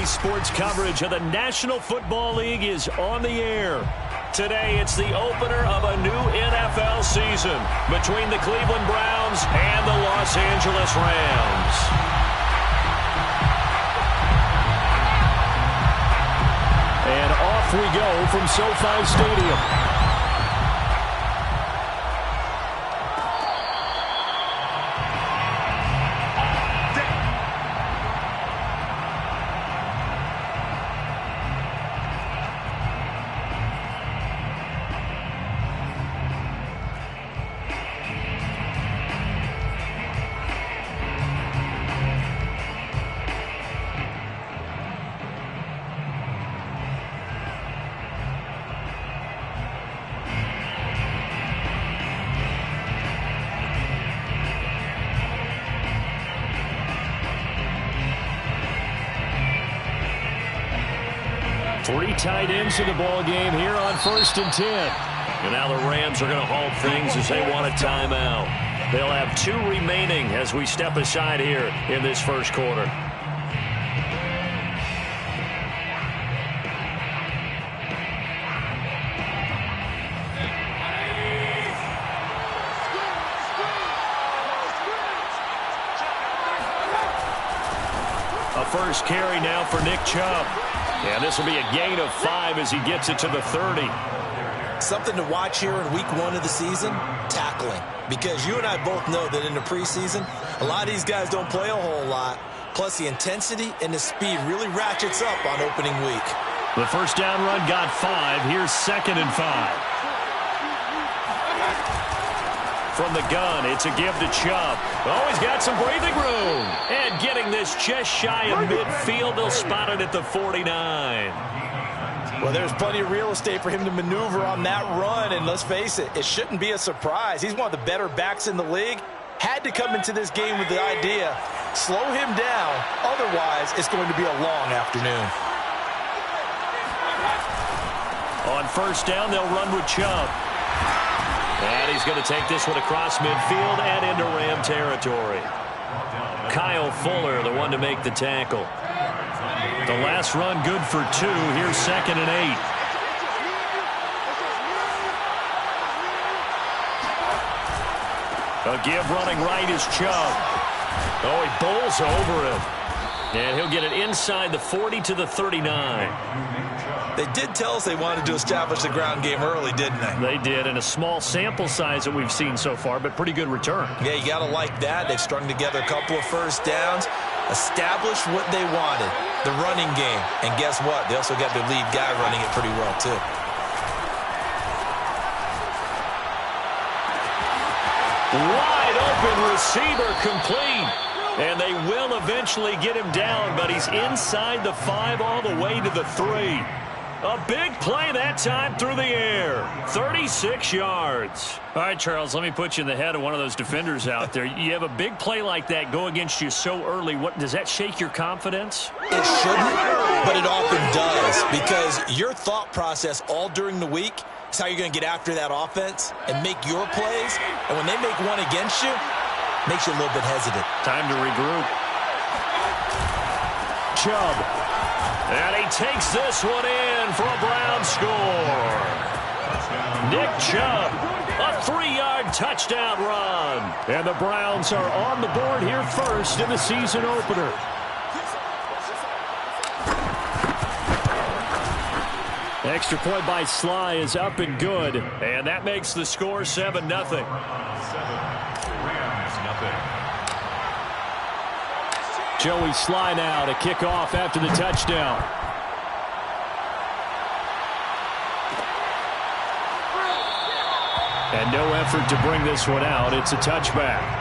Today's sports coverage of the National Football League is on the air. Today, it's the opener of a new NFL season between the Cleveland Browns and the Los Angeles Rams. And off we go from SoFi Stadium. Three tight ends in the ball game here on 1st and 10. And now the Rams are going to halt things as they want a timeout. They'll have 2 remaining as we step aside here in this first quarter. A first carry now for Nick Chubb. And this will be a gain of 5 as he gets it to the 30. Something to watch here in week 1 of the season, tackling. Because you and I both know that in the preseason, a lot of these guys don't play a whole lot. Plus the intensity and the speed really ratchets up on opening week. The first down run got 5. Here's 2nd and 5. From the gun, it's a give to Chubb. Oh, he's got some breathing room. And getting this just shy of midfield, they'll spot it at the 49. Well, there's plenty of real estate for him to maneuver on that run. And let's face it, it shouldn't be a surprise. He's one of the better backs in the league. Had to come into this game with the idea, slow him down. Otherwise, it's going to be a long afternoon. On first down, they'll run with Chubb. And he's going to take this one across midfield and into Ram territory. Kyle Fuller, the one to make the tackle. The last run good for 2. Here's 2nd and 8. A give running right is Chubb. Oh, he bowls over him. And he'll get it inside the 40 to the 39. They did tell us they wanted to establish the ground game early, didn't they? They did, and a small sample size that we've seen so far, but pretty good return. Yeah, you got to like that. They've strung together a couple of first downs, established what they wanted, the running game. And guess what? They also got their lead guy running it pretty well, too. Wide open receiver complete. And they will eventually get him down, but he's inside the 5 all the way to the 3. A big play that time through the air. 36 yards. All right, Charles, let me put you in the head of one of those defenders out there. You have a big play like that go against you so early. What does that shake your confidence? It shouldn't, but it often does, because your thought process all during the week is how you're going to get after that offense and make your plays. And when they make one against you, makes you a little bit hesitant. Time to regroup. Chubb. And he takes this one in for a Brown score. Nick Chubb, a 3-yard touchdown run. And the Browns are on the board here first in the season opener. Extra point by Sly is up and good. And that makes the score 7-0. Joey Sly now to kick off after the touchdown. And no effort to bring this one out. It's a touchback.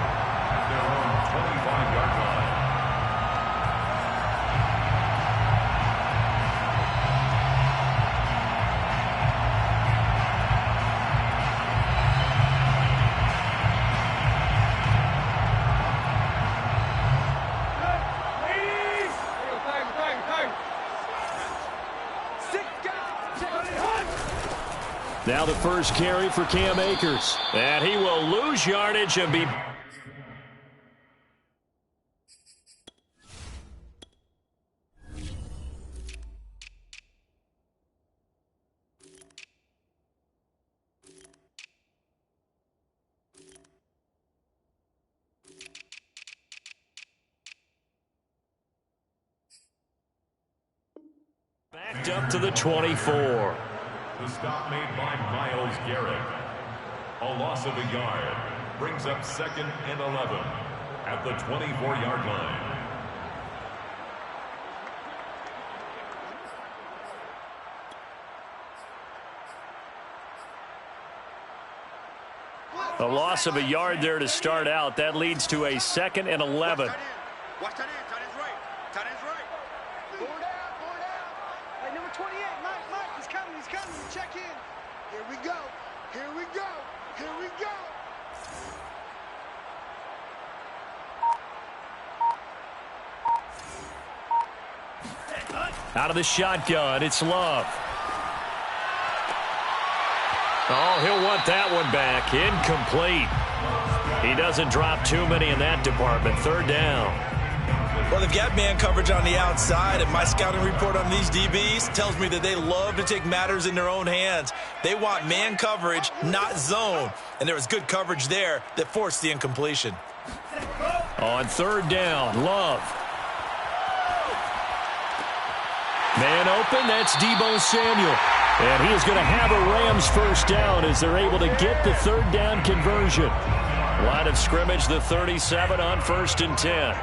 Now the first carry for Cam Akers. And he will lose yardage and be... Up to the 24. The stop made by Myles Garrett. A loss of a yard brings up 2nd and 11 at the 24-yard line. A loss of a yard there to start out. That leads to a 2nd and 11. Watch that in. Tight end's right. Tight end's right. Forward out. Forward out. Hey, number 28, Mike. He's coming. He's coming. Check in. Here we go. Here we go. Here we go. Out of the shotgun, it's Love. Oh, he'll want that one back. Incomplete. He doesn't drop too many in that department. 3rd down. Well, they've got man coverage on the outside, and my scouting report on these DBs tells me that they love to take matters in their own hands. They want man coverage, not zone. And there was good coverage there that forced the incompletion. On 3rd down, Love. Man open, that's Deebo Samuel. And he is going to have a Rams 1st down as they're able to get the 3rd down conversion. Line of scrimmage, the 37 on 1st and 10.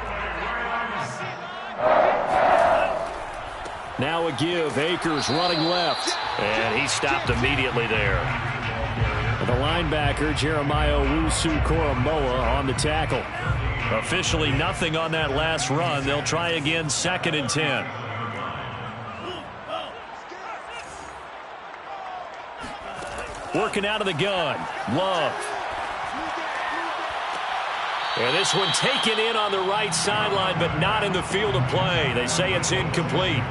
Now a give, Akers running left. And he stopped immediately there. The linebacker, Jeremiah Owusu-Koramoah, on the tackle. Officially nothing on that last run. They'll try again 2nd and 10. Working out of the gun, Love. And this one taken in on the right sideline, but not in the field of play. They say it's incomplete.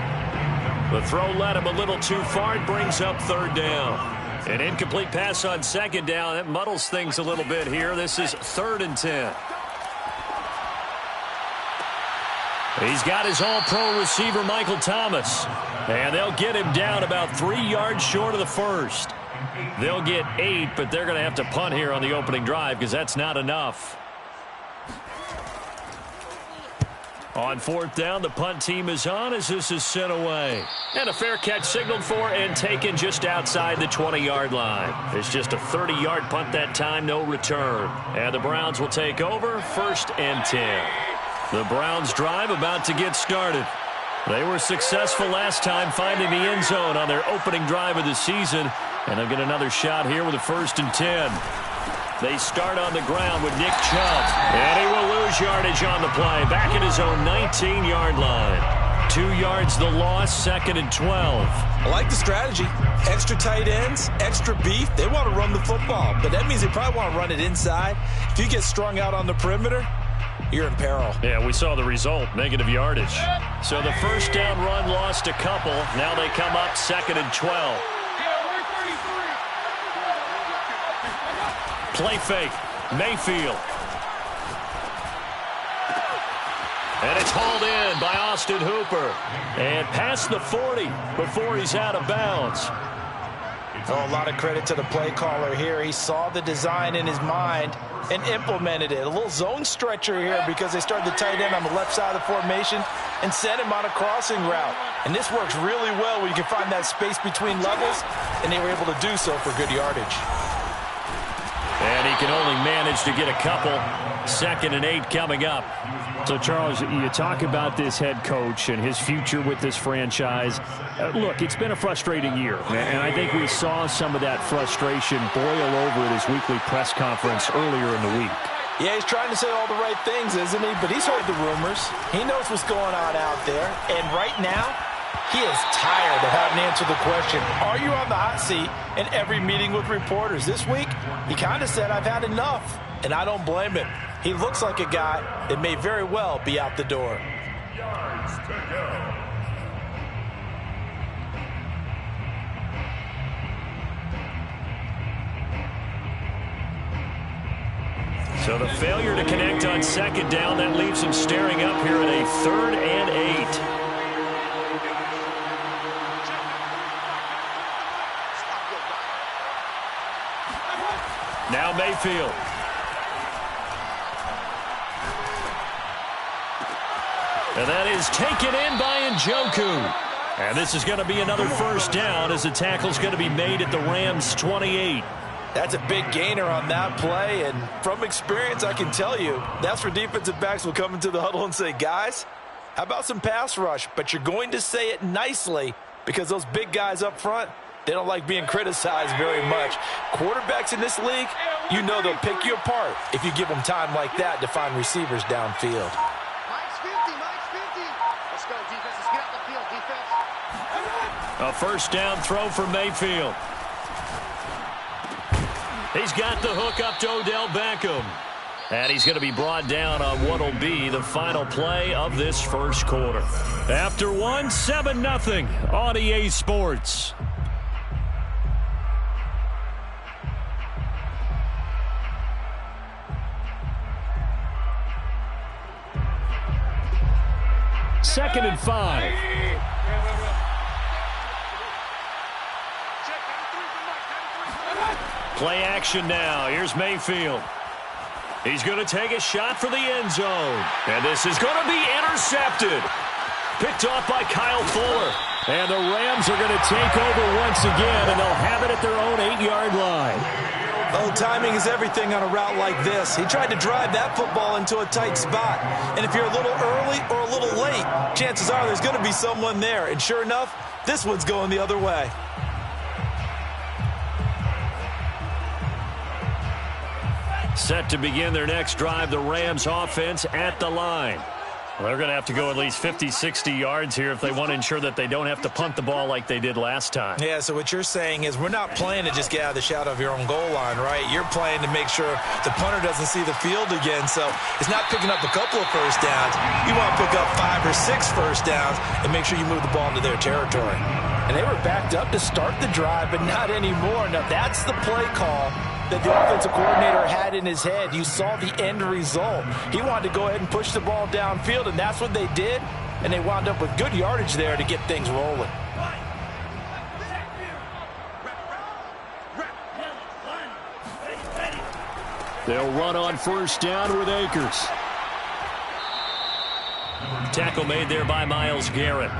The throw led him a little too far. It brings up 3rd down. An incomplete pass on 2nd down. That muddles things a little bit here. This is 3rd and 10. He's got his all-pro receiver, Michael Thomas. And they'll get him down about 3 yards short of the 1st. They'll get 8, but they're going to have to punt here on the opening drive because that's not enough. On 4th down, the punt team is on as this is sent away. And a fair catch signaled for and taken just outside the 20-yard line. It's just a 30-yard punt that time, no return. And the Browns will take over 1st and 10. The Browns drive about to get started. They were successful last time finding the end zone on their opening drive of the season. And they'll get another shot here with a 1st and 10. They start on the ground with Nick Chubb. And he will lose yardage on the play. Back at his own 19-yard line. 2 yards the loss, 2nd and 12. I like the strategy. Extra tight ends, extra beef. They want to run the football, but that means they probably want to run it inside. If you get strung out on the perimeter, you're in peril. Yeah, we saw the result, negative yardage. So the 1st down run lost a couple. Now they come up 2nd and 12. Play fake, Mayfield. And it's hauled in by Austin Hooper. And past the 40 before he's out of bounds. Oh, a lot of credit to the play caller here. He saw the design in his mind and implemented it. A little zone stretcher here because they started the tight end on the left side of the formation and sent him on a crossing route. And this works really well when you can find that space between levels, and they were able to do so for good yardage. And he can only manage to get a couple. 2nd and 8 coming up. So, Charles, you talk about this head coach and his future with this franchise. Look, it's been a frustrating year, and I think we saw some of that frustration boil over at his weekly press conference earlier in the week. Yeah, he's trying to say all the right things, isn't he? But he's heard the rumors. He knows what's going on out there. And right now, he is tired of having to answer the question, are you on the hot seat in every meeting with reporters? This week, he kind of said, I've had enough. And I don't blame him. He looks like a guy that may very well be out the door. Yards to go. So the failure to connect on 2nd down, that leaves him staring up here at a 3rd and 8. Now Mayfield. And that is taken in by Njoku. And this is going to be another first down as the tackle's going to be made at the Rams' 28. That's a big gainer on that play, and from experience, I can tell you, that's where defensive backs will come into the huddle and say, guys, how about some pass rush? But you're going to say it nicely because those big guys up front, they don't like being criticized very much. Quarterbacks in this league, you know they'll pick you apart if you give them time like that to find receivers downfield. Mike's 50, Mike's 50. Let's go, defense. Let's get out the field, defense. A first down throw for Mayfield. He's got the hook up to Odell Beckham. And he's going to be brought down on what will be the final play of this first quarter. After one, 7-0 on EA Sports. Second and 5. Play action now. Here's Mayfield. He's going to take a shot for the end zone. And this is going to be intercepted. Picked off by Kyle Fuller. And the Rams are going to take over once again, and they'll have it at their own 8-yard line. Oh, timing is everything on a route like this. He tried to drive that football into a tight spot. And if you're a little early or a little late, chances are there's going to be someone there. And sure enough, this one's going the other way. Set to begin their next drive, the Rams offense at the line. Well, they're going to have to go at least 50, 60 yards here if they want to ensure that they don't have to punt the ball like they did last time. Yeah, so what you're saying is we're not playing to just get out of the shadow of your own goal line, right? You're playing to make sure the punter doesn't see the field again. So it's not picking up a couple of first downs. You want to pick up 5 or 6 first downs and make sure you move the ball into their territory. And they were backed up to start the drive, but not anymore. Now, that's the play call that the offensive coordinator had in his head. You saw the end result. He wanted to go ahead and push the ball downfield, and that's what they did, and they wound up with good yardage there to get things rolling. They'll run on first down with Akers. Tackle made there by Myles Garrett.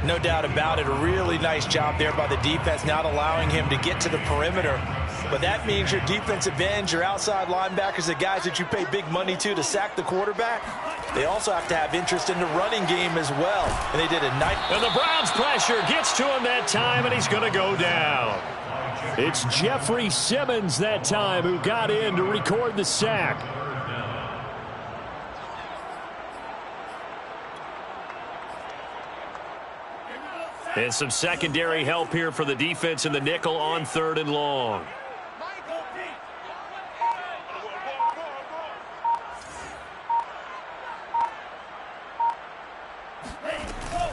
No doubt about it. A really nice job there by the defense, not allowing him to get to the perimeter. But that means your defensive ends, your outside linebackers, the guys that you pay big money to sack the quarterback, they also have to have interest in the running game as well. And they did a nice... And the Browns pressure gets to him that time, and he's going to go down. It's Jeffrey Simmons that time who got in to record the sack. And some secondary help here for the defense in the nickel on 3rd and long.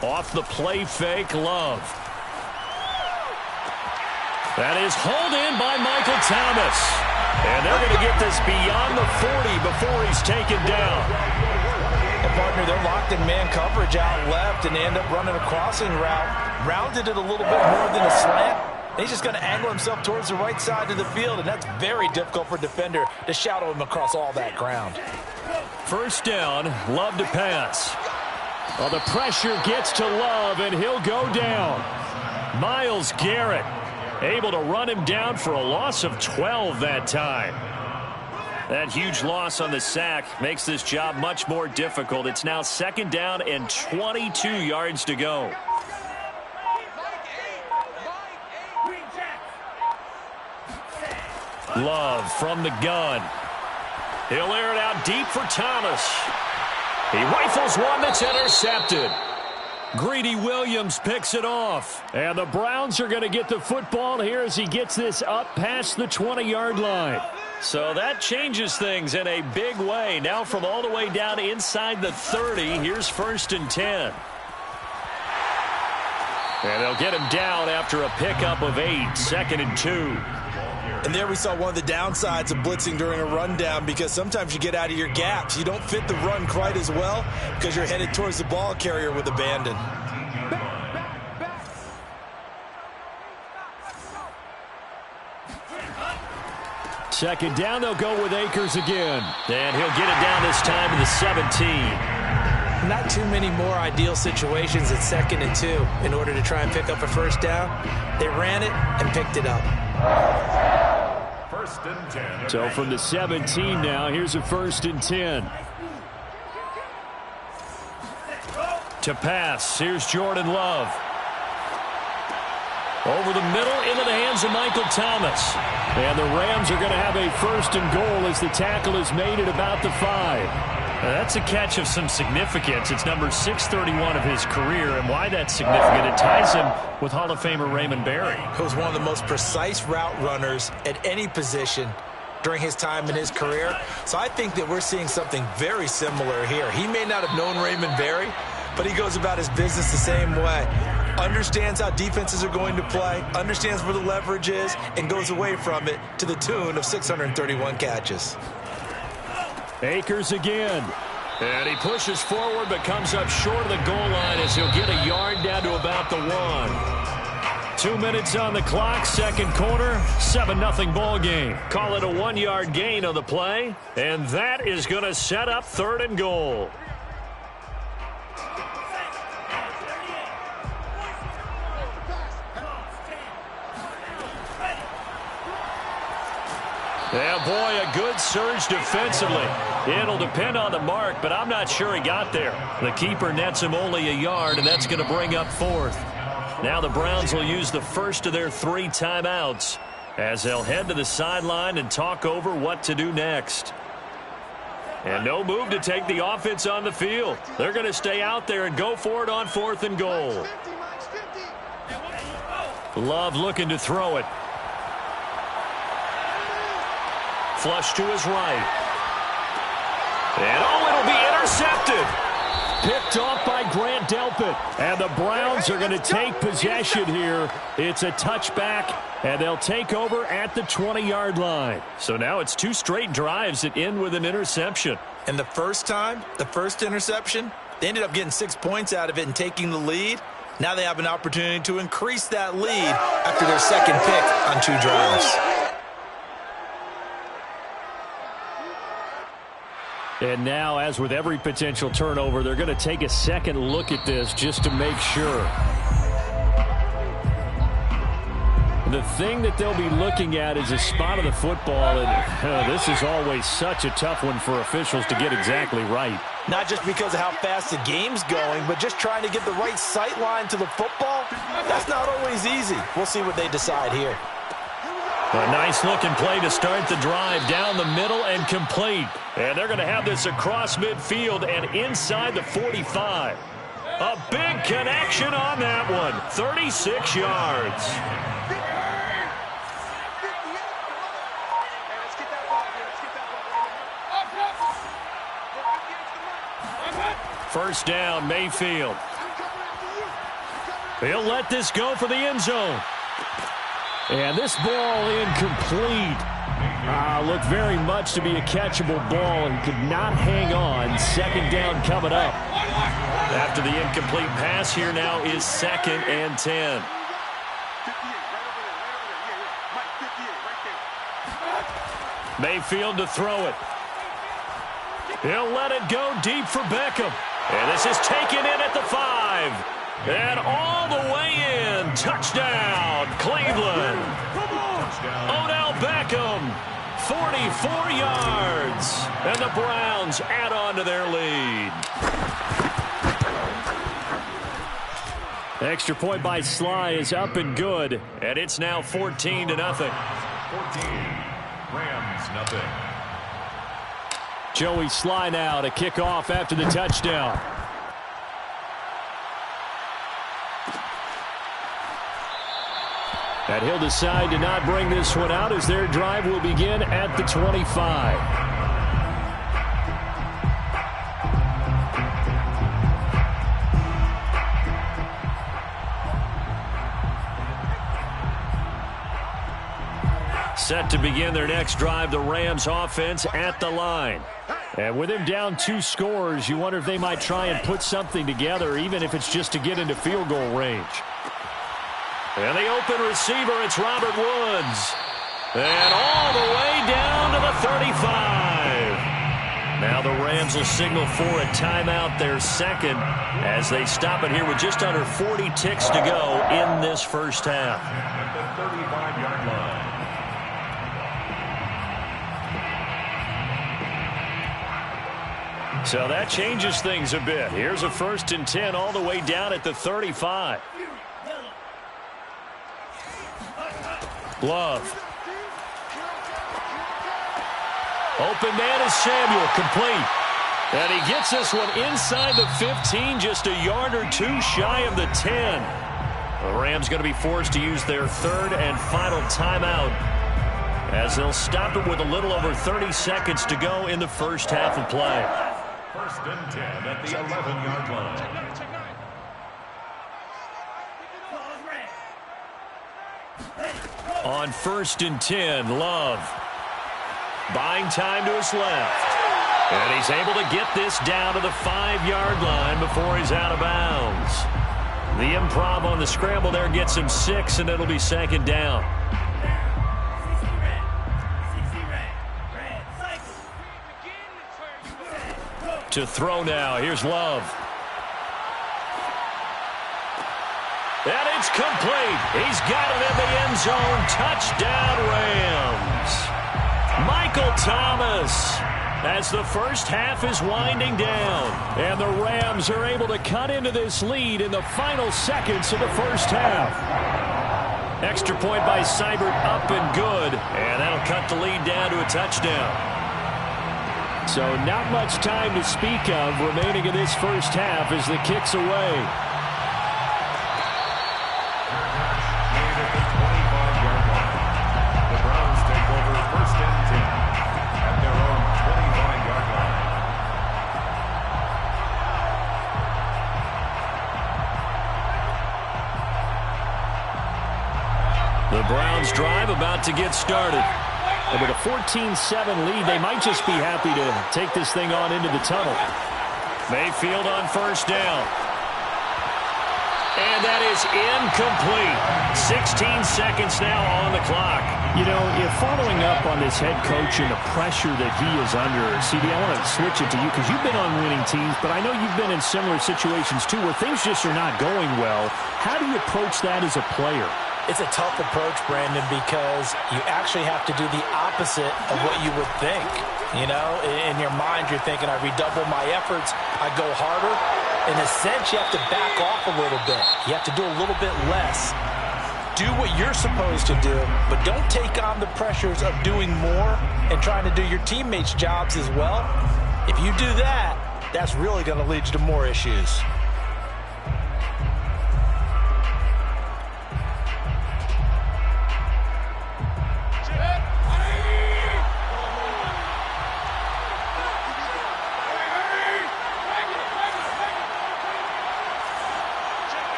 Off the play fake, Love. That is hauled in by Michael Thomas. And they're going to get this beyond the 40 before he's taken down. And partner, they're locked in man coverage out left, and they end up running a crossing route. Rounded it a little bit more than a slant. He's just going to angle himself towards the right side of the field, and that's very difficult for a defender to shadow him across all that ground. First down, Love to pass. Well, the pressure gets to Love, and he'll go down. Myles Garrett able to run him down for a loss of 12 that time. That huge loss on the sack makes this job much more difficult. It's now 2nd down and 22 yards to go. Love from the gun. He'll air it out deep for Thomas. He rifles one that's intercepted. Greedy Williams picks it off. And the Browns are going to get the football here as he gets this up past the 20-yard line. So that changes things in a big way. Now from all the way down inside the 30, here's 1st and 10. And they'll get him down after a pickup of 8, 2nd and 2. And there we saw one of the downsides of blitzing during a rundown, because sometimes you get out of your gaps. You don't fit the run quite as well because you're headed towards the ball carrier with abandon. Second down, they'll go with Akers again. And he'll get it down this time to the 17. not too many more ideal situations at 2nd and 2 in order to try and pick up a first down. They ran it and picked it up. 1st and 10. So from the 17 now, here's a 1st and 10. To pass, here's Jordan Love. Over the middle, into the hands of Michael Thomas. And the Rams are going to have a 1st and goal as the tackle is made at about the 5. Now that's a catch of some significance. It's number 631 of his career, and why that's significant, it ties him with Hall of Famer Raymond Berry. He was one of the most precise route runners at any position during his time in his career. So I think that we're seeing something very similar here. He may not have known Raymond Berry, but he goes about his business the same way. Understands how defenses are going to play, understands where the leverage is, and goes away from it to the tune of 631 catches. Akers again. And he pushes forward but comes up short of the goal line as he'll get a yard down to about the 1. 2 minutes on the clock, second quarter, 7-0 ball game. Call it a 1-yard gain on the play, and that is going to set up 3rd and goal. Yeah, boy, a good surge defensively. It'll depend on the mark, but I'm not sure he got there. The keeper nets him only a yard, and that's going to bring up 4th. Now the Browns will use the first of their 3 timeouts as they'll head to the sideline and talk over what to do next. And no move to take the offense on the field. They're going to stay out there and go for it on 4th and goal. Love looking to throw it. Flush to his right. And it'll be intercepted. Picked off by Grant Delpit. And the Browns are going to take possession here. It's a touchback, and they'll take over at the 20-yard line. So now it's 2 straight drives that end with an interception. And the first time, the first interception, they ended up getting 6 points out of it and taking the lead. Now they have an opportunity to increase that lead after their second pick on 2 drives. And now, as with every potential turnover, they're going to take a second look at this just to make sure. The thing that they'll be looking at is a spot of the football, and this is always such a tough one for officials to get exactly right. Not just because of how fast the game's going, but just trying to get the right sight line to the football. That's not always easy. We'll see what they decide here. A nice-looking play to start the drive down the middle and complete. And they're going to have this across midfield and inside the 45. A big connection on that one. 36 yards. First down, Mayfield. He'll let this go for the end zone. And this ball incomplete. Looked very much to be a catchable ball and could not hang on. Second down coming up. After the incomplete pass, here now is 2nd and 10. Mayfield to throw it. He'll let it go deep for Beckham. And this is taken in at the 5. And all the way in. Touchdown, Cleveland. Odell Beckham, 44 yards. And the Browns add on to their lead. Extra point by Sly is up and good. And it's now 14-0. 14. Rams, nothing. Joey Sly now to kick off after the touchdown. And he'll decide to not bring this one out as their drive will begin at the 25. Set to begin their next drive, the Rams offense at the line. And with him down 2 scores, you wonder if they might try and put something together, even if it's just to get into field goal range. And the open receiver, it's Robert Woods. And all the way down to the 35. Now the Rams will signal for a timeout, their second, as they stop it here with just under 40 ticks to go in this first half. At the 35-yard line. So that changes things a bit. Here's a 1st and 10 all the way down at the 35. Love. Open man is Samuel, complete. And he gets this one inside the 15, just a yard or two shy of the 10. The Rams going to be forced to use their 3rd and final timeout, as they'll stop it with a little over 30 seconds to go in the first half of play. 1st and 10 at the 11-yard line. On 1st and 10, Love. Buying time to his left. And he's able to get this down to the 5-yard line before he's out of bounds. The improv on the scramble there gets him 6, and it'll be 2nd down. To throw now. Here's Love. And it's complete. He's got it in the end zone. Touchdown, Rams. Michael Thomas, as the first half is winding down, and the Rams are able to cut into this lead in the final seconds of the first half. Extra point by Seibert, up and good, and that'll cut the lead down to a touchdown. So not much time to speak of remaining in this first half as the kick's away. The Browns drive about to get started. And with a 14-7 lead, they might just be happy to take this thing on into the tunnel. Mayfield on 1st down. And that is incomplete. 16 seconds now on the clock. You know, if following up on this head coach and the pressure that he is under, CD, I want to switch it to you because you've been on winning teams, but I know you've been in similar situations too where things just are not going well. How do you approach that as a player? It's a tough approach, Brandon, because you actually have to do the opposite of what you would think. You know, in your mind, you're thinking, I redouble my efforts, I go harder. In a sense, you have to back off a little bit. You have to do a little bit less. Do what you're supposed to do, but don't take on the pressures of doing more and trying to do your teammates' jobs as well. If you do that, that's really going to lead you to more issues.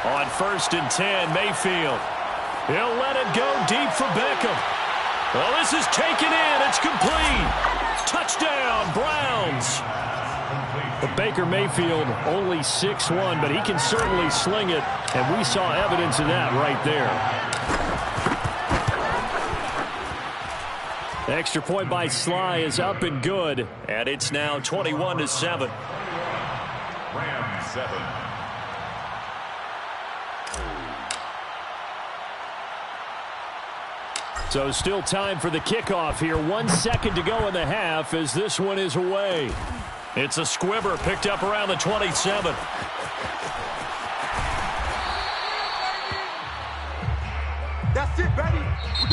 On 1st and 10, Mayfield. He'll let it go deep for Beckham. Well, this is taken in. It's complete. Touchdown, Browns. But Baker Mayfield only 6'1", but he can certainly sling it, and we saw evidence of that right there. The extra point by Sly is up and good, and it's now 21-7. Rams 7. So still time for the kickoff here. 1 second to go in the half as this one is away. It's a squibber picked up around the 27. That's it, baby.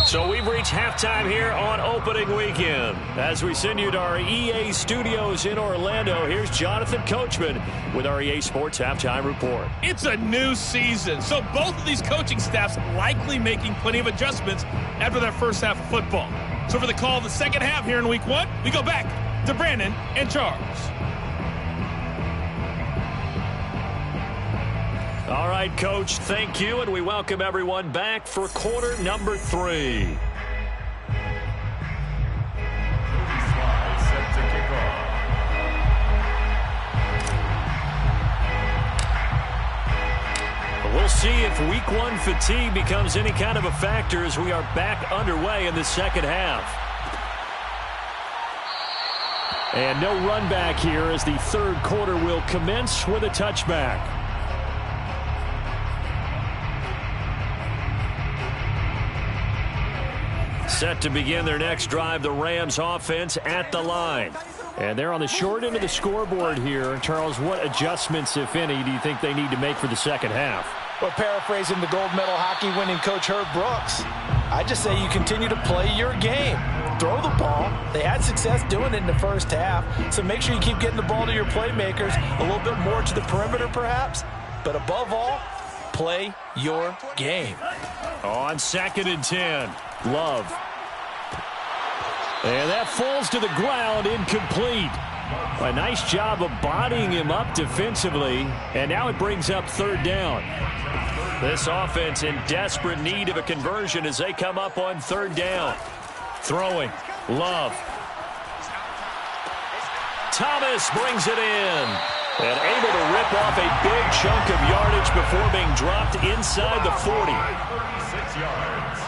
So we've reached halftime here on opening weekend. As we send you to our EA studios in Orlando, here's Jonathan Coachman with our EA Sports Halftime Report. It's a new season, so both of these coaching staffs likely making plenty of adjustments after their first half of football. So for the call of the second half here in week 1, we go back to Brandon and Charles. All right, Coach, thank you, and we welcome everyone back for quarter number 3. Sly set to kick off. We'll see if week 1 fatigue becomes any kind of a factor as we are back underway in the second half. And no run back here as the third quarter will commence with a touchback. Set to begin their next drive, the Rams offense at the line. And they're on the short end of the scoreboard here. Charles, what adjustments, if any, do you think they need to make for the second half? Well, paraphrasing the gold medal hockey winning coach Herb Brooks, I just say you continue to play your game. Throw the ball. They had success doing it in the first half, so make sure you keep getting the ball to your playmakers, a little bit more to the perimeter perhaps, but above all, play your game. On 2nd and 10, Love. And that falls to the ground, incomplete. A nice job of bodying him up defensively, and now it brings up third down. This offense in desperate need of a conversion as they come up on third down. Throwing, Love. Thomas brings it in. And able to rip off a big chunk of yardage before being dropped inside the 40. 6 yards.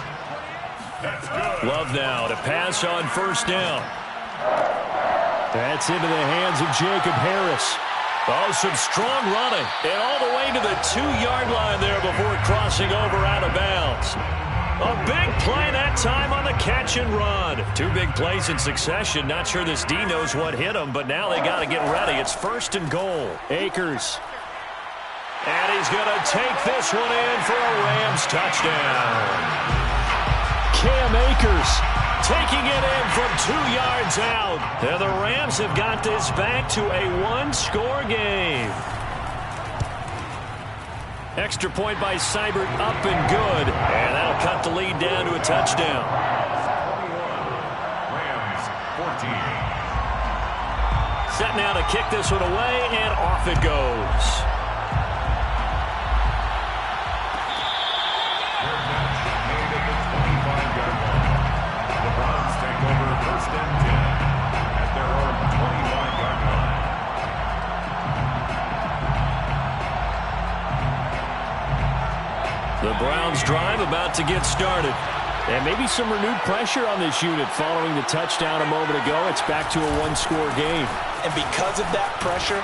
That's good. Love now to pass on first down. That's into the hands of Jacob Harris. Oh, some strong running. And all the way to the 2-yard line there before crossing over out of bounds. A big play that time on the catch and run. 2 big plays in succession. Not sure this D knows what hit him, but now they got to get ready. It's 1st and goal. Akers. And he's going to take this one in for a Rams touchdown. Cam Akers taking it in from 2 yards out. And the Rams have got this back to a 1-score game. Extra point by Seibert up and good. And that'll cut the lead down to a touchdown. 21. Rams 14. Set now to kick this one away, and off it goes. The Browns drive about to get started. And maybe some renewed pressure on this unit following the touchdown a moment ago. It's back to a 1-score game. And because of that pressure,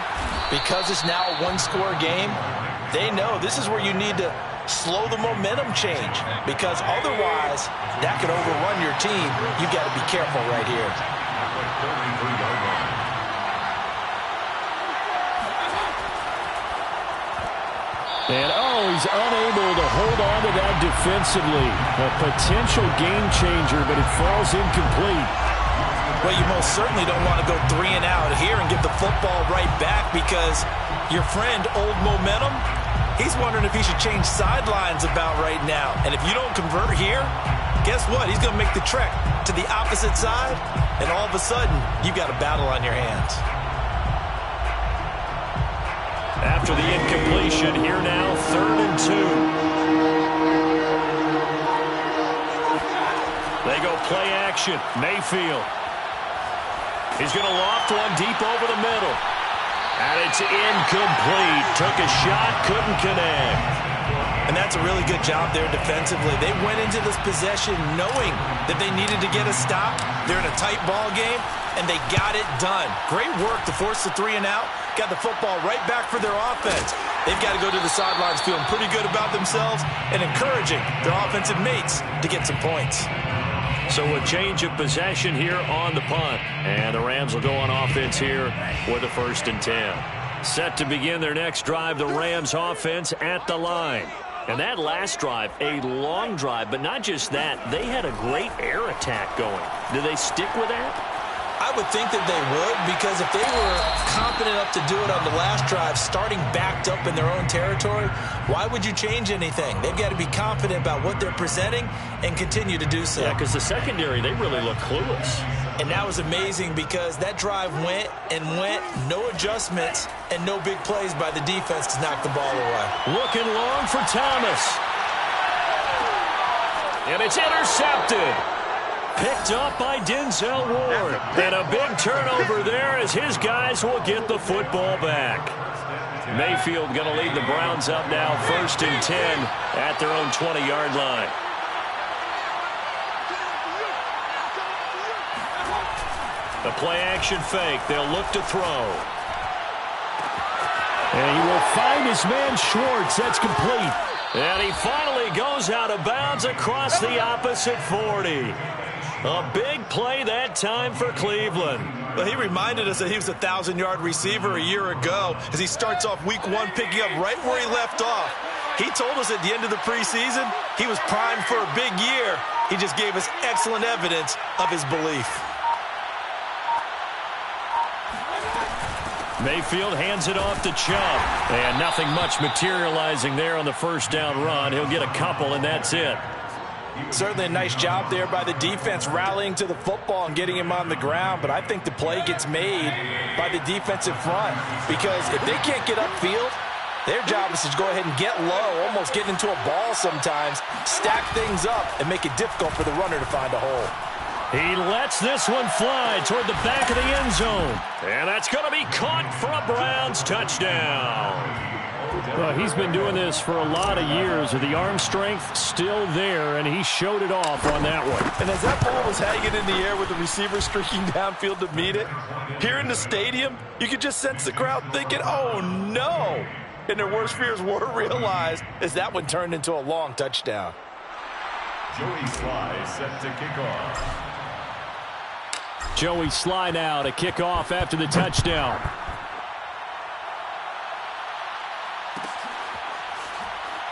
because it's now a 1-score game, they know this is where you need to slow the momentum change, because otherwise that could overrun your team. You've got to be careful right here. And, he's unable to hold on to that defensively. A potential game changer, but it falls incomplete. Well, you most certainly don't want to go 3 and out here and give the football right back, because your friend, Old Momentum, he's wondering if he should change sidelines about right now. And if you don't convert here, guess what? He's going to make the trek to the opposite side, and all of a sudden, you've got a battle on your hands. After the incompletion, here now, 3rd and 2. They go play action. Mayfield. He's going to loft one deep over the middle. And it's incomplete. Took a shot, couldn't connect. And that's a really good job there defensively. They went into this possession knowing that they needed to get a stop. They're in a tight ball game, and they got it done. Great work to force the 3 and out. Got the football right back for their offense. They've got to go to the sidelines feeling pretty good about themselves and encouraging their offensive mates to get some points. So a change of possession here on the punt. And the Rams will go on offense here with a 1st and 10. Set to begin their next drive, the Rams offense at the line. And that last drive, a long drive, but not just that. They had a great air attack going. Do they stick with that? I would think that they would, because if they were confident enough to do it on the last drive, starting backed up in their own territory, why would you change anything? They've got to be confident about what they're presenting and continue to do so. Yeah, because the secondary, they really look clueless. And that was amazing, because that drive went and went, no adjustments, and no big plays by the defense to knock the ball away. Looking long for Thomas. And it's intercepted. Picked up by Denzel Ward. And a big turnover there as his guys will get the football back. Mayfield going to lead the Browns up now, 1st and 10 at their own 20-yard line. The play-action fake. They'll look to throw. And he will find his man Schwartz. That's complete. And he finally goes out of bounds across the opposite 40. A big play that time for Cleveland. Well, he reminded us that he was a 1,000-yard receiver a year ago as he starts off week 1 picking up right where he left off. He told us at the end of the preseason he was primed for a big year. He just gave us excellent evidence of his belief. Mayfield hands it off to Chubb. And nothing much materializing there on the first down run. He'll get a couple, and that's it. Certainly a nice job there by the defense rallying to the football and getting him on the ground, but I think the play gets made by the defensive front because if they can't get upfield, their job is to go ahead and get low, almost get into a ball sometimes, stack things up, and make it difficult for the runner to find a hole. He lets this one fly toward the back of the end zone. And that's going to be caught for a Browns touchdown. Well, he's been doing this for a lot of years with the arm strength still there, and he showed it off on that one. And as that ball was hanging in the air with the receiver streaking downfield to meet it, here in the stadium, you could just sense the crowd thinking, oh, no. And their worst fears were realized as that one turned into a long touchdown. Joey Sly set to kick off. Joey Sly now to kick off after the touchdown.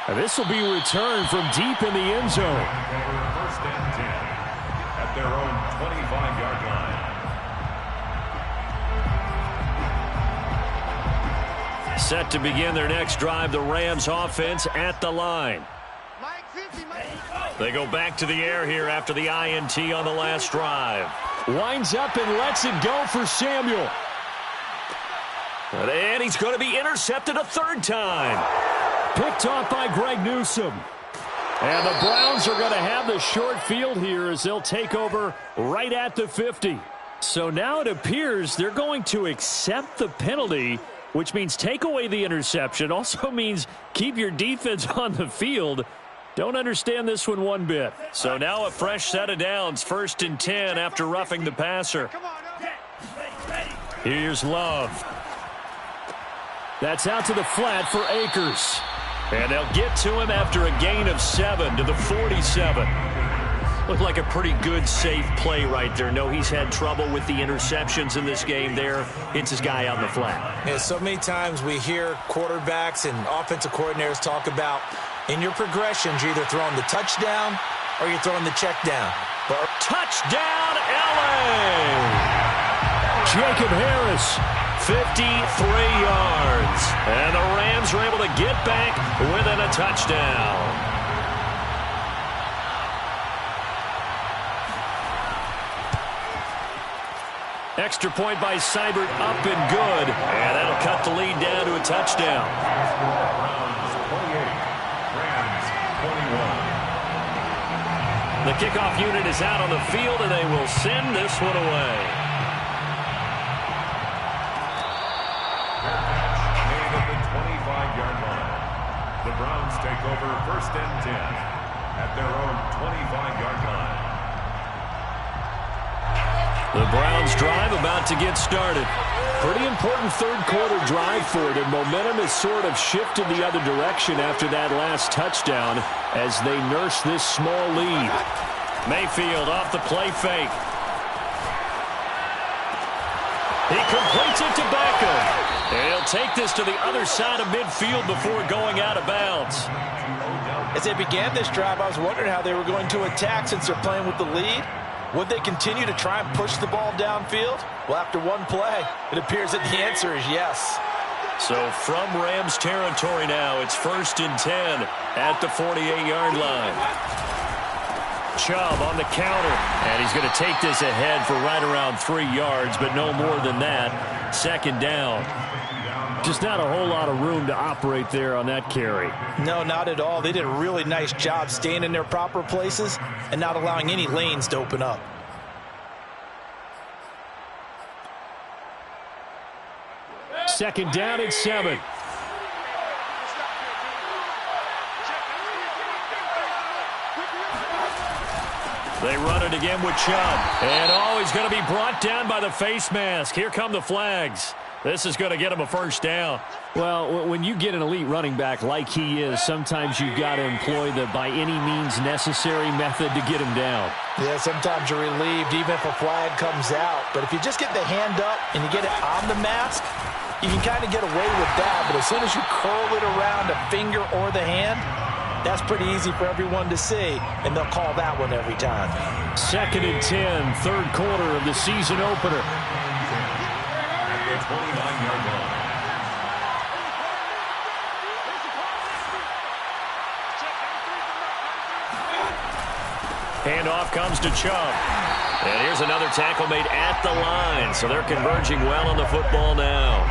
And this will be returned from deep in the end zone. First and 10 at their own 25-yard line. Set to begin their next drive, the Rams offense at the line. They go back to the air here after the INT on the last drive. Winds up and lets it go for Samuel. And he's going to be intercepted a third time. Picked off by Greg Newsome. And the Browns are going to have the short field here as they'll take over right at the 50. So now it appears they're going to accept the penalty, which means take away the interception. Also means keep your defense on the field. Don't understand this one bit. So now a fresh set of downs. 1st and 10 after roughing the passer. Here's Love. That's out to the flat for Akers. And they'll get to him after a gain of 7 to the 47. Looked like a pretty good, safe play right there. No, he's had trouble with the interceptions in this game there. Hits his guy out in the flat. Yeah, so many times we hear quarterbacks and offensive coordinators talk about in your progressions, you're either throwing the touchdown or you're throwing the check down. But touchdown, LA! Jacob Harris. 53 yards. And the Rams are able to get back within a touchdown. Extra point by Seibert, up and good. And that'll cut the lead down to a touchdown. Browns 28, Rams 21. The kickoff unit is out on the field, and they will send this one away. Made at the 25-yard line. The Browns take over 1st and 10 at their own 25-yard line. The Browns drive about to get started. Pretty important third quarter drive for it, and momentum has sort of shifted the other direction after that last touchdown as they nurse this small lead. Mayfield off the play fake. He completes it to Beckham. And he'll take this to the other side of midfield before going out of bounds. As they began this drive, I was wondering how they were going to attack since they're playing with the lead. Would they continue to try and push the ball downfield? Well, after one play, it appears that the answer is yes. So from Rams territory now, it's 1st and 10 at the 48-yard line. Chubb on the counter, and he's going to take this ahead for right around 3 yards, but no more than that. 2nd down. Just not a whole lot of room to operate there on that carry. No, not at all. They did a really nice job staying in their proper places and not allowing any lanes to open up. Second down at 7. They run it again with Chubb. And, he's going to be brought down by the face mask. Here come the flags. This is going to get him a first down. Well, when you get an elite running back like he is, sometimes you've got to employ the by any means necessary method to get him down. Yeah, sometimes you're relieved even if a flag comes out. But if you just get the hand up and you get it on the mask, you can kind of get away with that. But as soon as you curl it around a finger or the hand, that's pretty easy for everyone to see, and they'll call that one every time. 2nd and 10, third quarter of the season opener. At the 29-yard line. Handoff comes to Chubb. And here's another tackle made at the line. So they're converging well on the football now.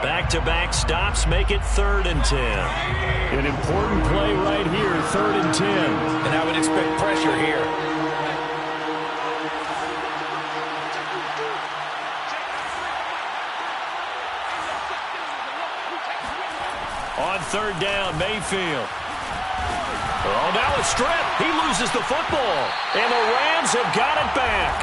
Back-to-back stops make it 3rd and 10. An important play right here, 3rd and 10. And I would expect pressure here. On 3rd down, Mayfield. Oh, now a strip. He loses the football. And the Rams have got it back.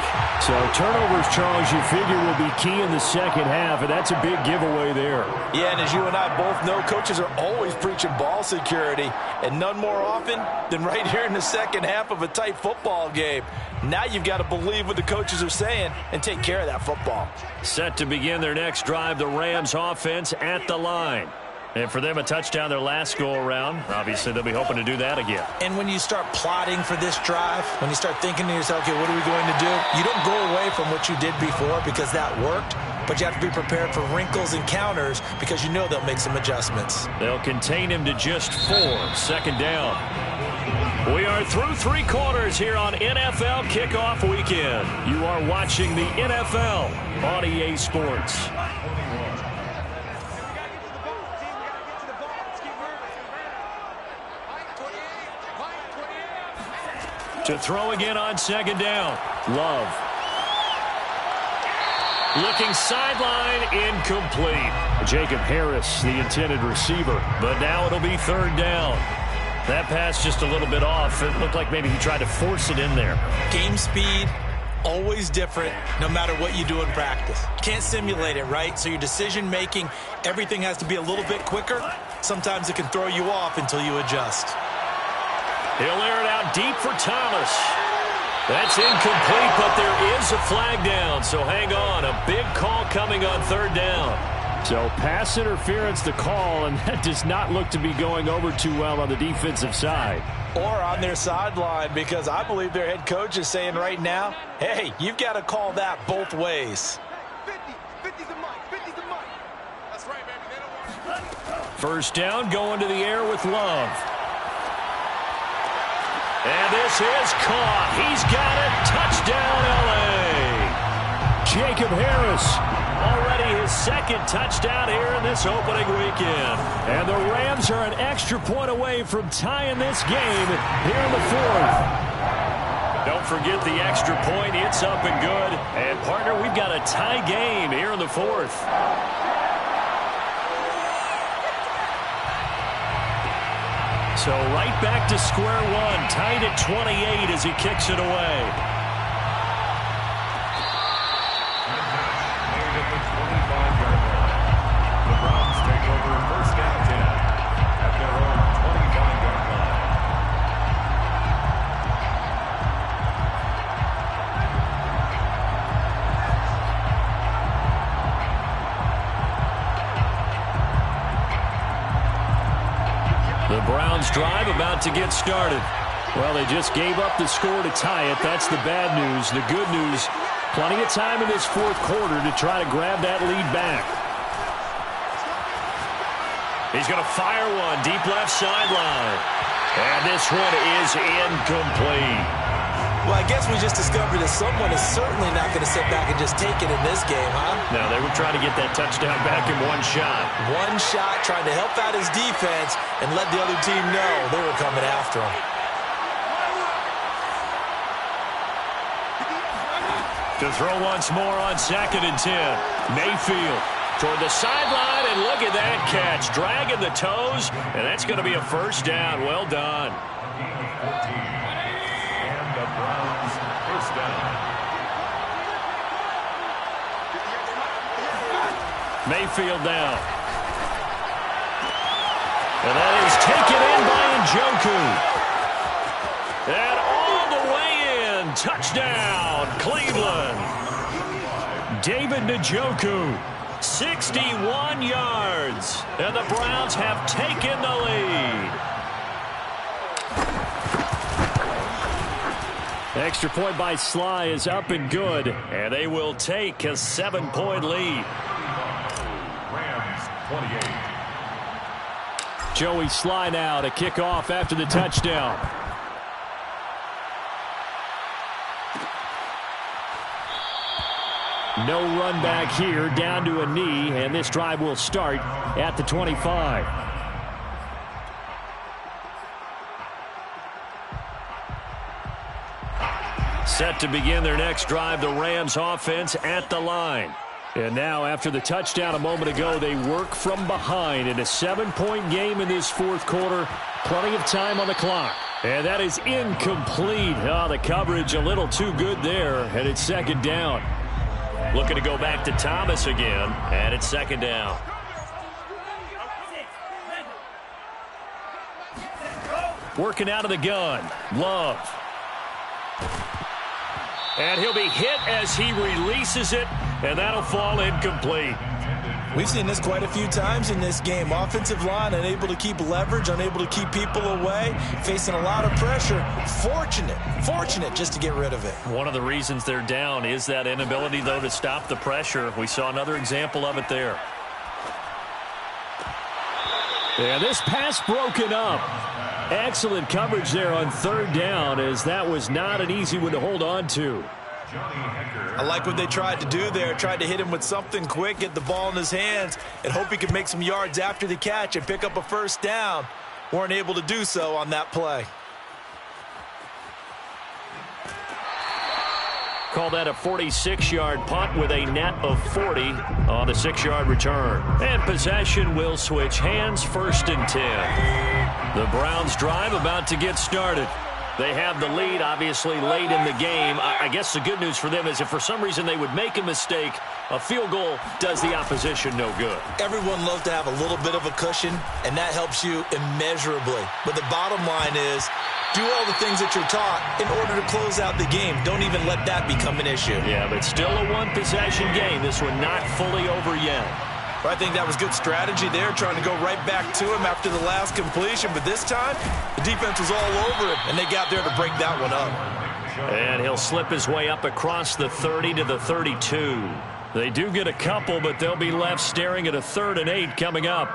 So turnovers, Charles, you figure will be key in the second half, and that's a big giveaway there. Yeah, and as you and I both know, coaches are always preaching ball security, and none more often than right here in the second half of a tight football game. Now you've got to believe what the coaches are saying and take care of that football. Set to begin their next drive, the Rams offense at the line. And for them, a touchdown their last go-around. Obviously, they'll be hoping to do that again. And when you start plotting for this drive, when you start thinking to yourself, okay, what are we going to do? You don't go away from what you did before because that worked, but you have to be prepared for wrinkles and counters because you know they'll make some adjustments. They'll contain him to just 4. 2nd down. We are through 3 quarters here on NFL Kickoff Weekend. You are watching the NFL on EA Sports. To throw again on 2nd down. Love. Looking sideline, incomplete. Jacob Harris, the intended receiver. But now it'll be 3rd down. That pass just a little bit off. It looked like maybe he tried to force it in there. Game speed, always different, no matter what you do in practice. Can't simulate it, right? So your decision-making, everything has to be a little bit quicker. Sometimes it can throw you off until you adjust. He'll air it out deep for Thomas. That's incomplete, but there is a flag down, so hang on. A big call coming on 3rd down. So pass interference the call, and that does not look to be going over too well on the defensive side. Or on their sideline, because I believe their head coach is saying right now, hey, you've got to call that both ways. 50's the mic. 50's the mic. That's right, baby. They don't want 1st down, going to the air with Love. And this is caught. He's got it. Touchdown, L.A. Jacob Harris, already his 2nd touchdown here in this opening weekend. And the Rams are an extra point away from tying this game here in the 4th. Don't forget the extra point. It's up and good. And, partner, we've got a tie game here in the 4th. So right back to square one, tied at 28 as he kicks it away. At the 25-yard line. The Browns take over 1st and 10 at their own 25-yard line. The Browns drive about to get started. Well, they just gave up the score to tie it. That's the bad news. The good news, plenty of time in this 4th quarter to try to grab that lead back. He's going to fire one deep left sideline. And this one is incomplete. Well, I guess we just discovered that someone is certainly not going to sit back and just take it in this game, huh? No, they were trying to get that touchdown back in one shot. One shot, trying to help out his defense and let the other team know they were coming after him. To throw once more on 2nd and 10. Mayfield toward the sideline, and look at that catch. Dragging the toes, and that's going to be a 1st down. Well done. And the Browns Mayfield now. And that is taken in by Njoku. And all the way in. Touchdown, Cleveland. David Njoku, 61 yards. And the Browns have taken the lead. Extra point by Sly is up and good. And they will take a 7-point lead. Rams 28. Joey Sly now to kick off after the touchdown. No run back here, down to a knee, and this drive will start at the 25. Set to begin their next drive, the Rams offense at the line. And now, after the touchdown a moment ago, they work from behind in a 7-point game in this fourth quarter. Plenty of time on the clock. And that is incomplete. Oh, the coverage a little too good there, and it's second down. Looking to go back to Thomas again, and it's second down. Working out of the gun, Love. And he'll be hit as he releases it, and that'll fall incomplete. We've seen this quite a few times in this game. Offensive line unable to keep leverage, unable to keep people away, facing a lot of pressure. Fortunate just to get rid of it. One of the reasons they're down is that inability, though, to stop the pressure. We saw another example of it there. And this pass broken up. Excellent coverage there on third down, as that was not an easy one to hold on to. I like what they tried to do there. Tried to hit him with something quick, get the ball in his hands, and hope he could make some yards after the catch and pick up a first down. Weren't able to do so on that play. Call that a 46-yard punt with a net of 40 on the 6-yard return. And possession will switch hands, 1st and 10. The Browns drive about to get started. They have the lead, obviously, late in the game. I guess the good news for them is if for some reason they would make a mistake, a field goal does the opposition no good. Everyone loves to have a little bit of a cushion, and that helps you immeasurably. But the bottom line is, do all the things that you're taught in order to close out the game. Don't even let that become an issue. Yeah, but still a one-possession game. This one not fully over yet. I think that was good strategy there, trying to go right back to him after the last completion. But this time, the defense was all over him, and they got there to break that one up. And he'll slip his way up across the 30 to the 32. They do get a couple, but they'll be left staring at a 3rd and 8 coming up.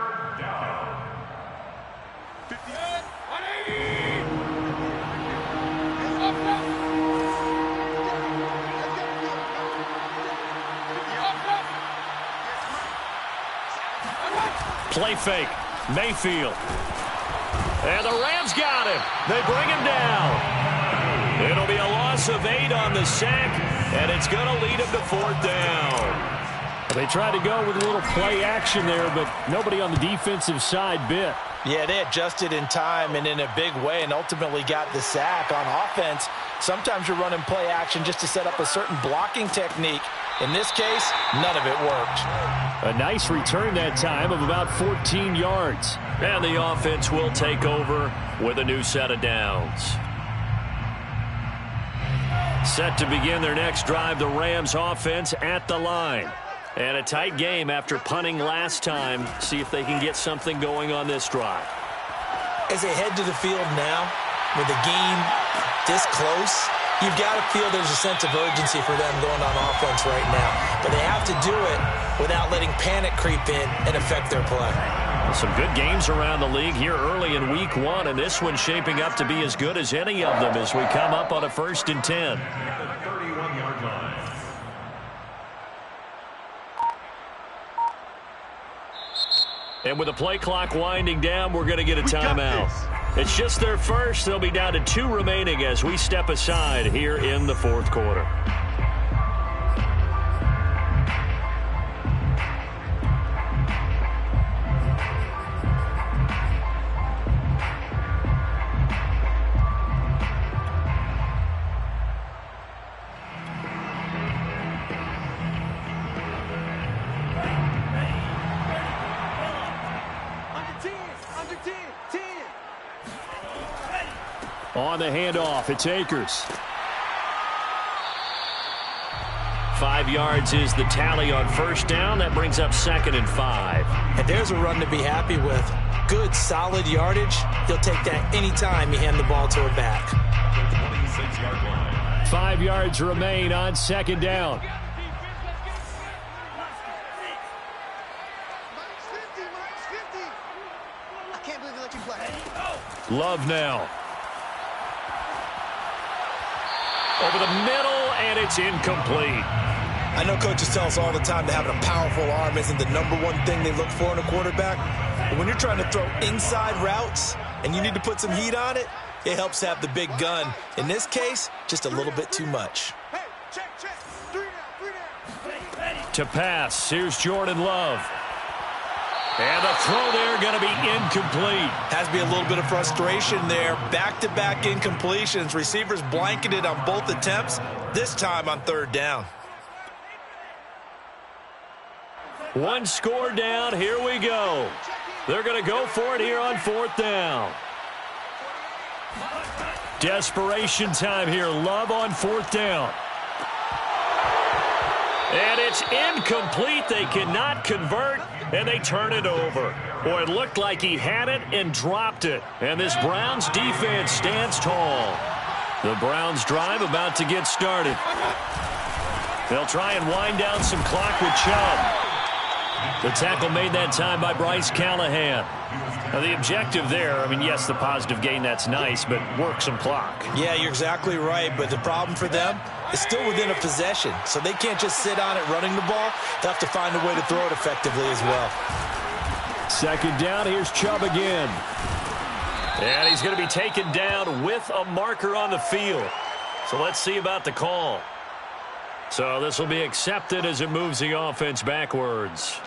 Play fake. Mayfield. And the Rams got him. They bring him down. It'll be a loss of 8 on the sack, and it's going to lead him to 4th down. They tried to go with a little play action there, but nobody on the defensive side bit. Yeah, they adjusted in time and in a big way and ultimately got the sack. On offense, sometimes you're running play action just to set up a certain blocking technique. In this case, none of it worked. A nice return that time of about 14 yards. And the offense will take over with a new set of downs. Set to begin their next drive, the Rams offense at the line. And a tight game after punting last time. See if they can get something going on this drive. As they head to the field now, with the game this close, you've got to feel there's a sense of urgency for them going on offense right now. But they have to do it without letting panic creep in and affect their play. Some good games around the league here early in week 1, and this one's shaping up to be as good as any of them as we come up on a 1st and 10. At the 31-yard line. And with the play clock winding down, we're going to get a timeout. It's just their first. They'll be down to 2 remaining as we step aside here in the 4th quarter. On the handoff, it's Akers. 5 yards is the tally on first down. That brings up 2nd and 5. And there's a run to be happy with. Good, solid yardage. He'll take that anytime you hand the ball to a back. 26-yard line. 5 yards remain on 2nd down. Minus 50, minus 50. I can't believe they let you play. Love now. Over the middle, and it's incomplete. I know coaches tell us all the time that having a powerful arm isn't the #1 thing they look for in a quarterback. But when you're trying to throw inside routes and you need to put some heat on it, it helps have the big gun. In this case, just a little bit too much. Hey, check. 3 down. To pass, here's Jordan Love. And the throw there going to be incomplete. Has to be a little bit of frustration there. Back-to-back incompletions. Receivers blanketed on both attempts, this time on 3rd down. 1 score down. Here we go. They're going to go for it here on 4th down. Desperation time here. Love on 4th down. And it's incomplete. They cannot convert, and they turn it over. Boy, it looked like he had it and dropped it. And this Browns defense stands tall. The Browns drive about to get started. They'll try and wind down some clock with Chubb. The tackle made that time by Bryce Callahan. Now, the objective there, I mean, yes, the positive gain, that's nice, but work some clock. Yeah, you're exactly right, but the problem for them is still within a possession, so they can't just sit on it running the ball. They'll have to find a way to throw it effectively as well. 2nd down, here's Chubb again. And he's going to be taken down with a marker on the field. So let's see about the call. So this will be accepted as it moves the offense backwards.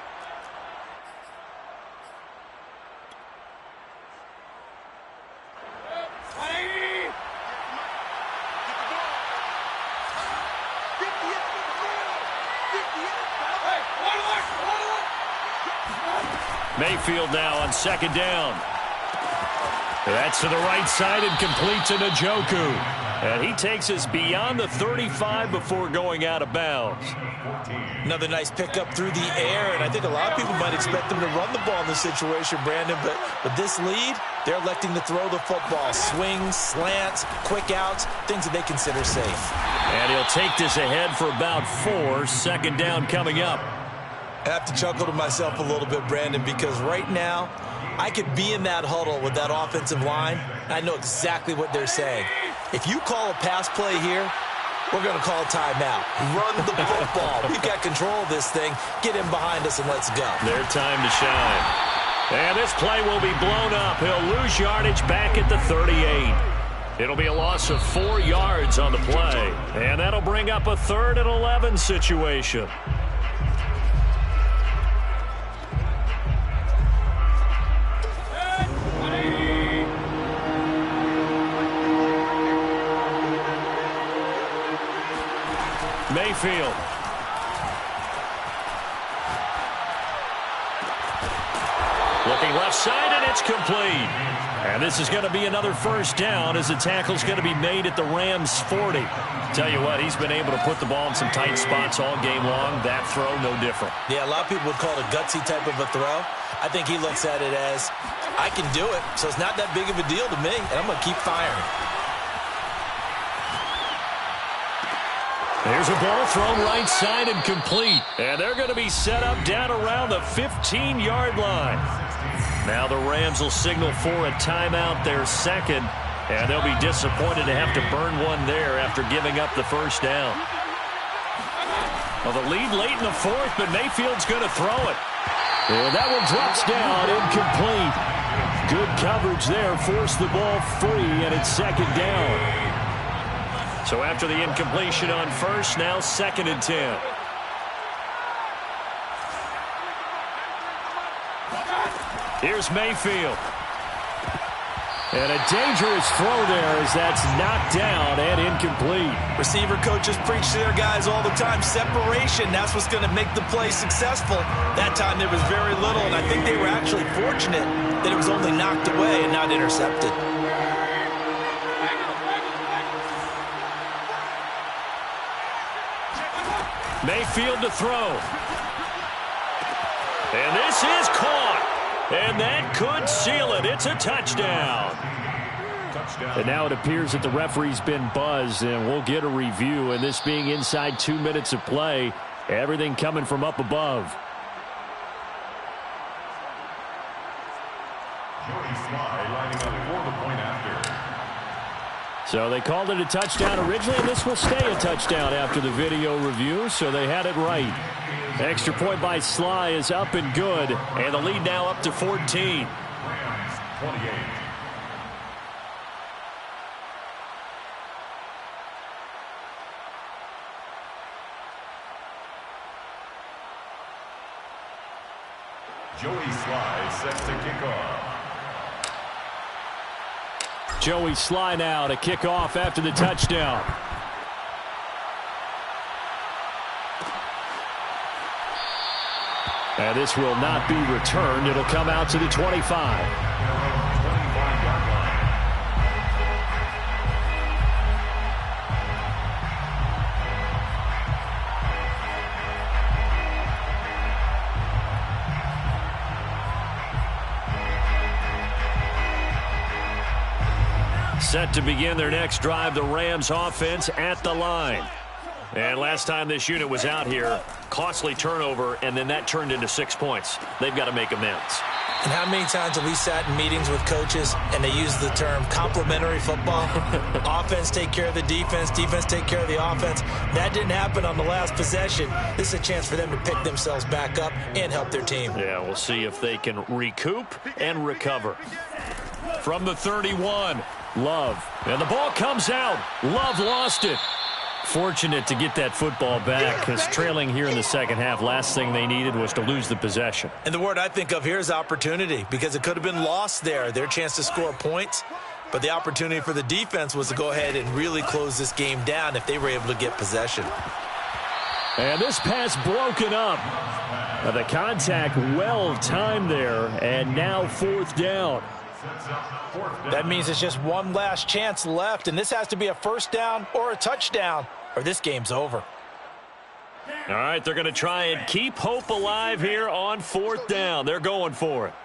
Mayfield now on 2nd down. That's to the right side and complete to Njoku. And he takes us beyond the 35 before going out of bounds. Another nice pickup through the air, and I think a lot of people might expect them to run the ball in this situation, Brandon, but with this lead, they're electing to throw the football. Swings, slants, quick outs, things that they consider safe. And he'll take this ahead for about 4. 2nd down coming up. I have to chuckle to myself a little bit, Brandon, because right now, I could be in that huddle with that offensive line, and I know exactly what they're saying. If you call a pass play here, we're going to call a timeout. Run the football. We've got control of this thing. Get in behind us and let's go. Their time to shine. And this play will be blown up. He'll lose yardage back at the 38. It'll be a loss of 4 yards on the play. And that'll bring up a 3rd and 11 situation. Mayfield. Looking left side, and it's complete. And this is going to be another 1st down as the tackle's going to be made at the Rams 40. Tell you what, he's been able to put the ball in some tight spots all game long. That throw, no different. Yeah, a lot of people would call it a gutsy type of a throw. I think he looks at it as, I can do it, so it's not that big of a deal to me, and I'm going to keep firing. There's a ball thrown right side and complete. And they're going to be set up down around the 15-yard line. Now the Rams will signal for a timeout, their 2nd. And they'll be disappointed to have to burn one there after giving up the 1st down. Well, the lead late in the 4th, but Mayfield's going to throw it. And that one drops down, incomplete. Good coverage there, forced the ball free, and it's 2nd down. So after the incompletion on 1st, now 2nd and 10. Here's Mayfield. And a dangerous throw there as that's knocked down and incomplete. Receiver coaches preach to their guys all the time. Separation, that's what's going to make the play successful. That time there was very little, and I think they were actually fortunate that it was only knocked away and not intercepted. Mayfield to throw. And this is caught. And that could seal it. It's a touchdown. And now it appears that the referee's been buzzed, and we'll get a review. And this being inside 2 minutes of play, everything coming from up above. Joey Sly lining up for the point after. So they called it a touchdown originally, and this will stay a touchdown after the video review, so they had it right. Extra point by Sly is up and good, and the lead now up to 14. Rams 28. Joey Sly set to kick off. Joey Sly now to kick off after the touchdown. And this will not be returned. It'll come out to the 25. 25-yard line. Set to begin their next drive, the Rams offense at the line. And last time this unit was out here, costly turnover, and then that turned into 6 points. They've got to make amends. And how many times have we sat in meetings with coaches and they use the term complementary football? Offense take care of the defense, defense take care of the offense. That didn't happen on the last possession. This is a chance for them to pick themselves back up and help their team. Yeah, we'll see if they can recoup and recover. From the 31, Love. And the ball comes out. Love lost it. Fortunate to get that football back, because trailing here in the second half, last thing they needed was to lose the possession. And the word I think of here is opportunity, because it could have been lost there. Their chance to score points, but the opportunity for the defense was to go ahead and really close this game down if they were able to get possession. And this pass broken up. The contact well timed there, and now fourth down. That means it's just one last chance left, and this has to be a first down or a touchdown, or this game's over. All right, they're going to try and keep hope alive here on fourth down. They're going for it.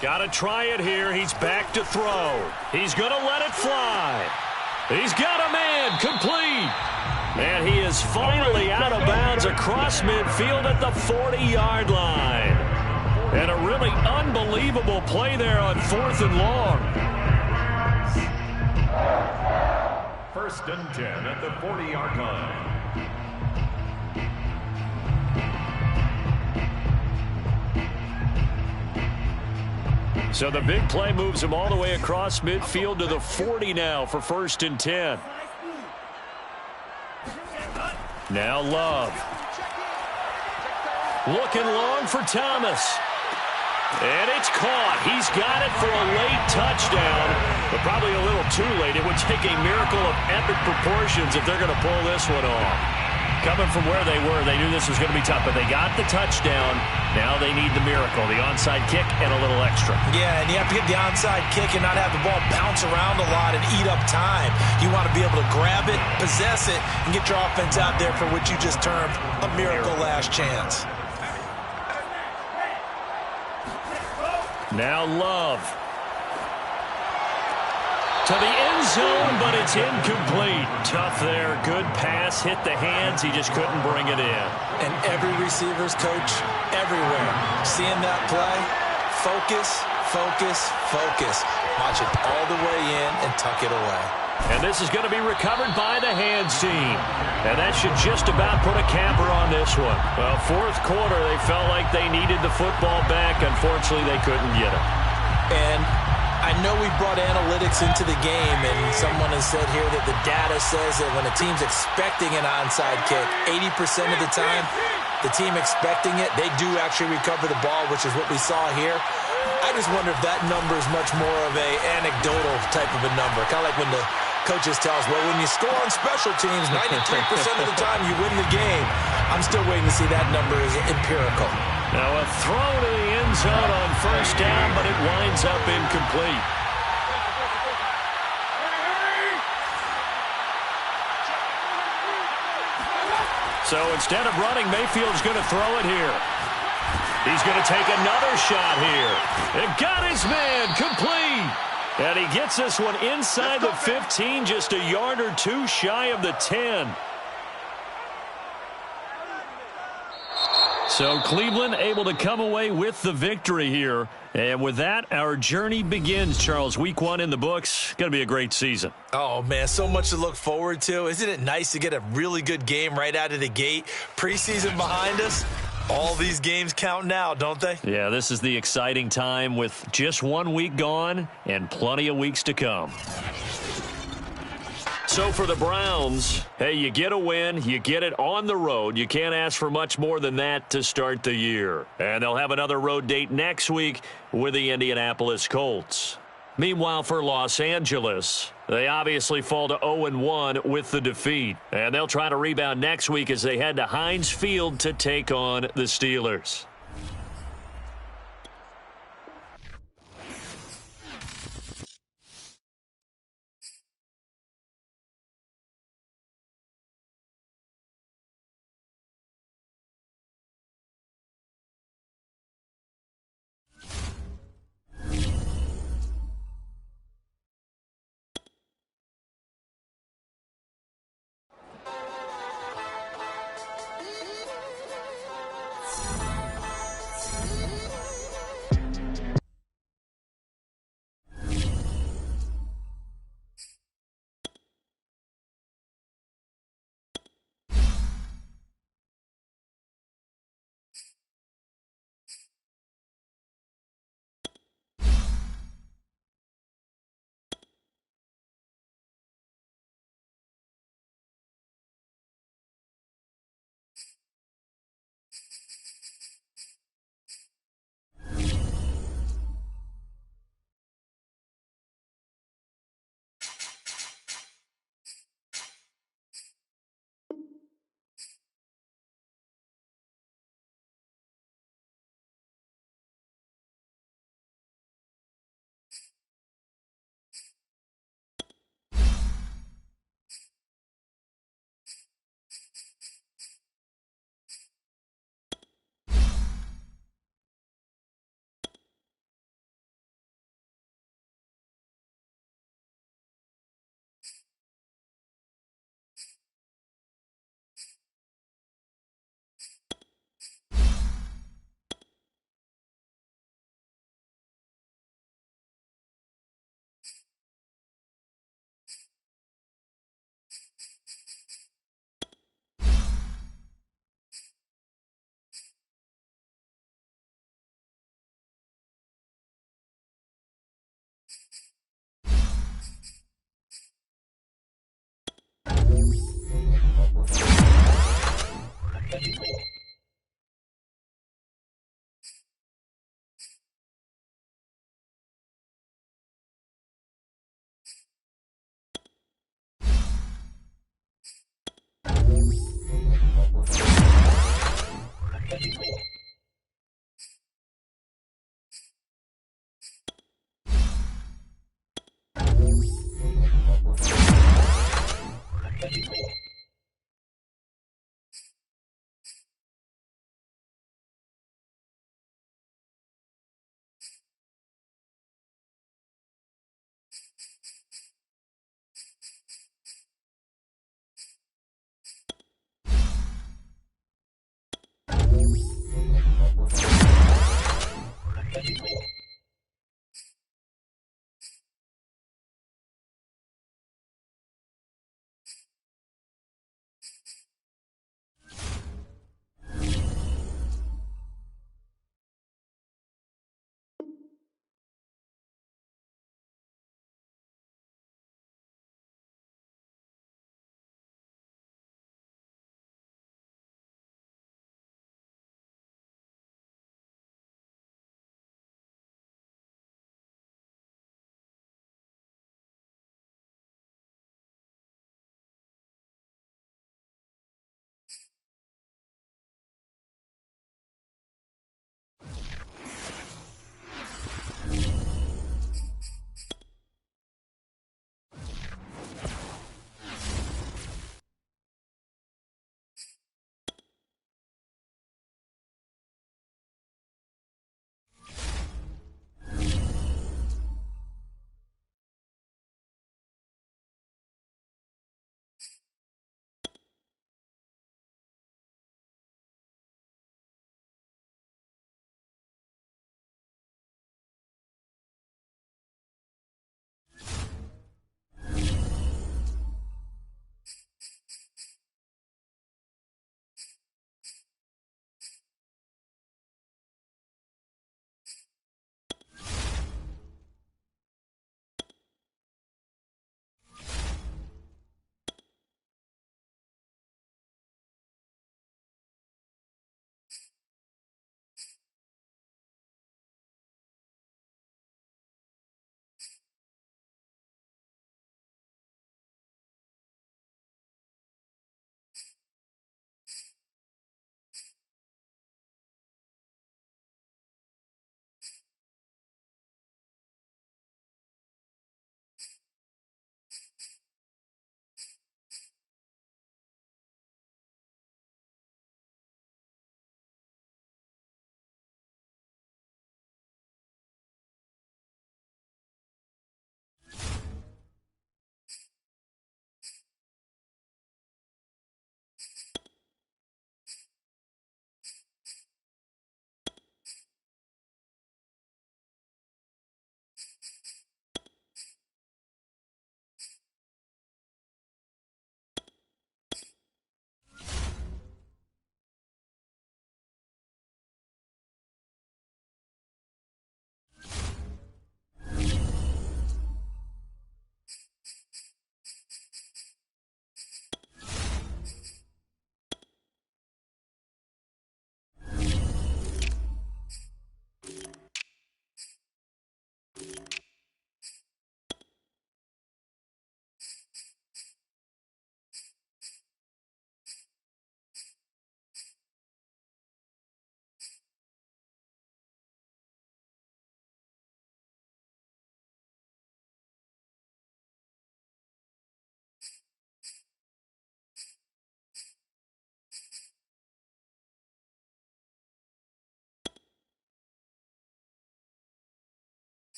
Got to try it here. He's back to throw. He's going to let it fly. He's got a man complete. And he is finally out of bounds across midfield at the 40-yard line. And a really unbelievable play there on fourth and long. First and 10 at the 40-yard line. So the big play moves him all the way across midfield to the 40 now for first and 10. Now Love. Looking long for Thomas. And it's caught. He's got it for a late touchdown, but probably a little too late. It would take a miracle of epic proportions if they're going to pull this one off. Coming from where they were, they knew this was going to be tough, but they got the touchdown. Now they need the miracle, the onside kick and a little extra. Yeah, and you have to get the onside kick and not have the ball bounce around a lot and eat up time. You want to be able to grab it, possess it, and get your offense out there for what you just termed a miracle last chance. Now Love. To the end zone, but it's incomplete. Tough there. Good pass. Hit the hands. He just couldn't bring it in. And every receiver's coach everywhere. Seeing that play, focus, focus, focus. Watch it all the way in and tuck it away. And this is going to be recovered by the hands team. And that should just about put a capper on this one. Well, fourth quarter, they felt like they needed the football back. Unfortunately, they couldn't get it. And I know we brought analytics into the game, and someone has said here that the data says that when a team's expecting an onside kick, 80% of the time, the team expecting it, they do actually recover the ball, which is what we saw here. I just wonder if that number is much more of a anecdotal type of a number. Kind of like when the coaches tell us, well, when you score on special teams, 93% of the time you win the game. I'm still waiting to see that number is empirical. Now a throw to the end zone on first down, but it winds up incomplete. So instead of running, Mayfield's going to throw it here. He's going to take another shot here. And got his man complete. And he gets this one inside the 15, just a yard or two shy of the 10. So Cleveland able to come away with the victory here. And with that, our journey begins, Charles. Week 1 in the books. Going to be a great season. Oh, man, so much to look forward to. Isn't it nice to get a really good game right out of the gate? Preseason behind us. All these games count now, don't they? Yeah, this is the exciting time with just 1 week gone and plenty of weeks to come. So for the Browns, hey, you get a win, you get it on the road. You can't ask for much more than that to start the year. And they'll have another road date next week with the Indianapolis Colts. Meanwhile, for Los Angeles, they obviously fall to 0-1 with the defeat. And they'll try to rebound next week as they head to Heinz Field to take on the Steelers.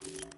You